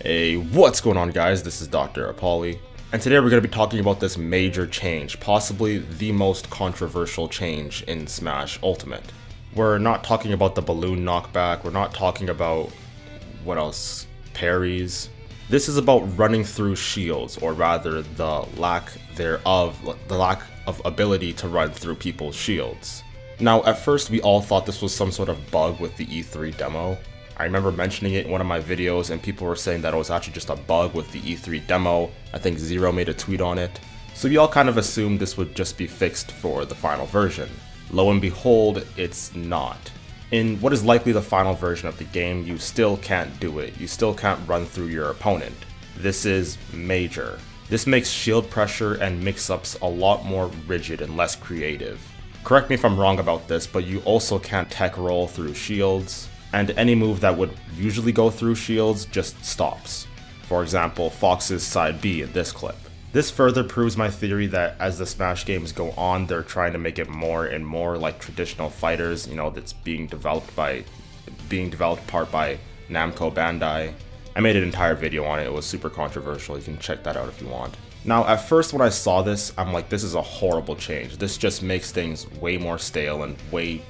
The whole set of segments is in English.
Hey, what's going on guys? This is Dr. Apolly, and today we're going to be talking about this major change, possibly the most controversial change in Smash Ultimate. We're not talking about the balloon knockback, we're not talking about, what else, parries. This is about running through shields, or rather the lack of ability to run through people's shields. Now at first we all thought this was some sort of bug with the E3 demo. I remember mentioning it in one of my videos and people were saying that it was actually just a bug with the E3 demo. I think Zero made a tweet on it. So we all kind of assumed this would just be fixed for the final version. Lo and behold, it's not. In what is likely the final version of the game, you still can't do it. You still can't run through your opponent. This is major. This makes shield pressure and mix-ups a lot more rigid and less creative. Correct me if I'm wrong about this, but you also can't tech roll through shields, and any move that would usually go through shields just stops. For example, Fox's side B in this clip. This further proves my theory that as the Smash games go on, they're trying to make it more and more like traditional fighters, you know, that's being developed part by Namco Bandai. I made an entire video on it, it was super controversial, you can check that out if you want. Now at first when I saw this, I'm like, this is a horrible change. This just makes things way more stale and way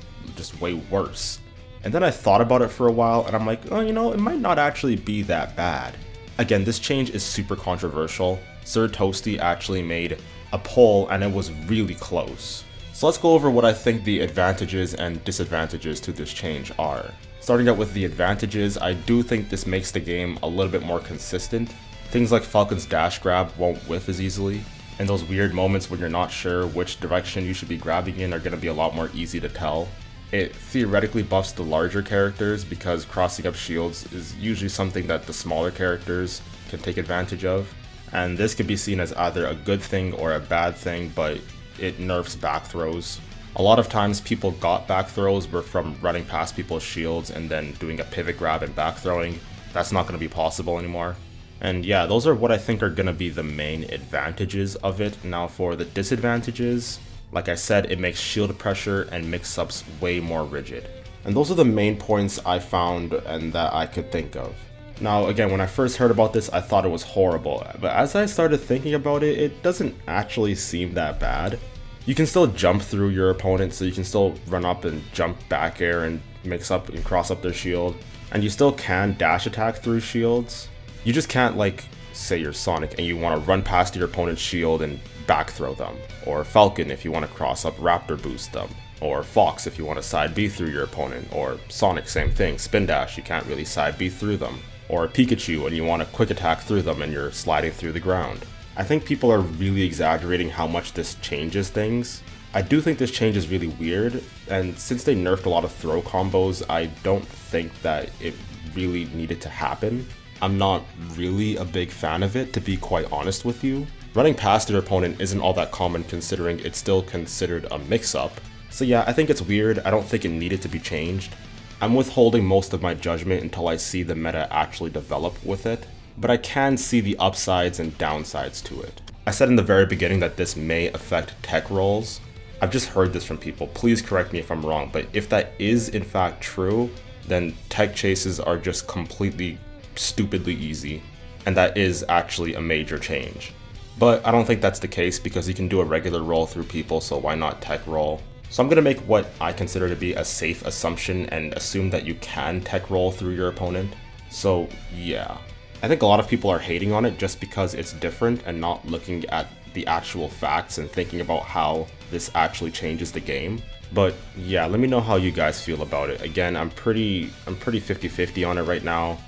worse. And then I thought about it for a while and I'm like, oh, you know, it might not actually be that bad. Again, this change is super controversial. Sir Toasty actually made a poll and it was really close. So let's go over what I think the advantages and disadvantages to this change are. Starting out with the advantages, I do think this makes the game a little bit more consistent. Things like Falcon's dash grab won't whiff as easily, and those weird moments when you're not sure which direction you should be grabbing in are going to be a lot more easy to tell. It theoretically buffs the larger characters because crossing up shields is usually something that the smaller characters can take advantage of. And this could be seen as either a good thing or a bad thing, but it nerfs back throws. A lot of times people got back throws were from running past people's shields and then doing a pivot grab and back throwing. That's not going to be possible anymore. And yeah, those are what I think are going to be the main advantages of it. Now for the disadvantages, like I said, it makes shield pressure and mix-ups way more rigid. And those are the main points I found and that I could think of. Now again, when I first heard about this, I thought it was horrible, but as I started thinking about it, it doesn't actually seem that bad. You can still jump through your opponent, so you can still run up and jump back air and mix up and cross up their shield. And you still can dash attack through shields. You just can't, like, say you're Sonic and you want to run past your opponent's shield and back throw them, or Falcon if you want to cross up Raptor boost them, or Fox if you want to side B through your opponent, or Sonic, same thing, spin dash, you can't really side B through them, or Pikachu and you want to quick attack through them and you're sliding through the ground. I think people are really exaggerating how much this changes things. I do think this change is really weird, and since they nerfed a lot of throw combos, I don't think that it really needed to happen. I'm not really a big fan of it, to be quite honest with you. Running past your opponent isn't all that common considering it's still considered a mix-up. So yeah, I think it's weird, I don't think it needed to be changed. I'm withholding most of my judgment until I see the meta actually develop with it, but I can see the upsides and downsides to it. I said in the very beginning that this may affect tech rolls. I've just heard this from people, please correct me if I'm wrong, but if that is in fact true, then tech chases are just completely stupidly easy, and that is actually a major change. But I don't think that's the case because you can do a regular roll through people, so why not tech roll? So I'm going to make what I consider to be a safe assumption and assume that you can tech roll through your opponent. So yeah, I think a lot of people are hating on it just because it's different and not looking at the actual facts and thinking about how this actually changes the game. But yeah, let me know how you guys feel about it. Again, I'm pretty 50-50 on it right now.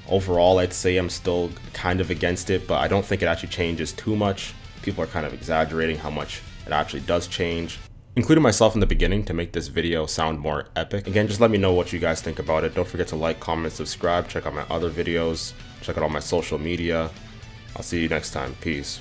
Overall, I'd say I'm still kind of against it, but I don't think it actually changes too much. People are kind of exaggerating how much it actually does change. Including myself in the beginning to make this video sound more epic. Again, just let me know what you guys think about it. Don't forget to like, comment, subscribe, check out my other videos, check out all my social media. I'll see you next time. Peace.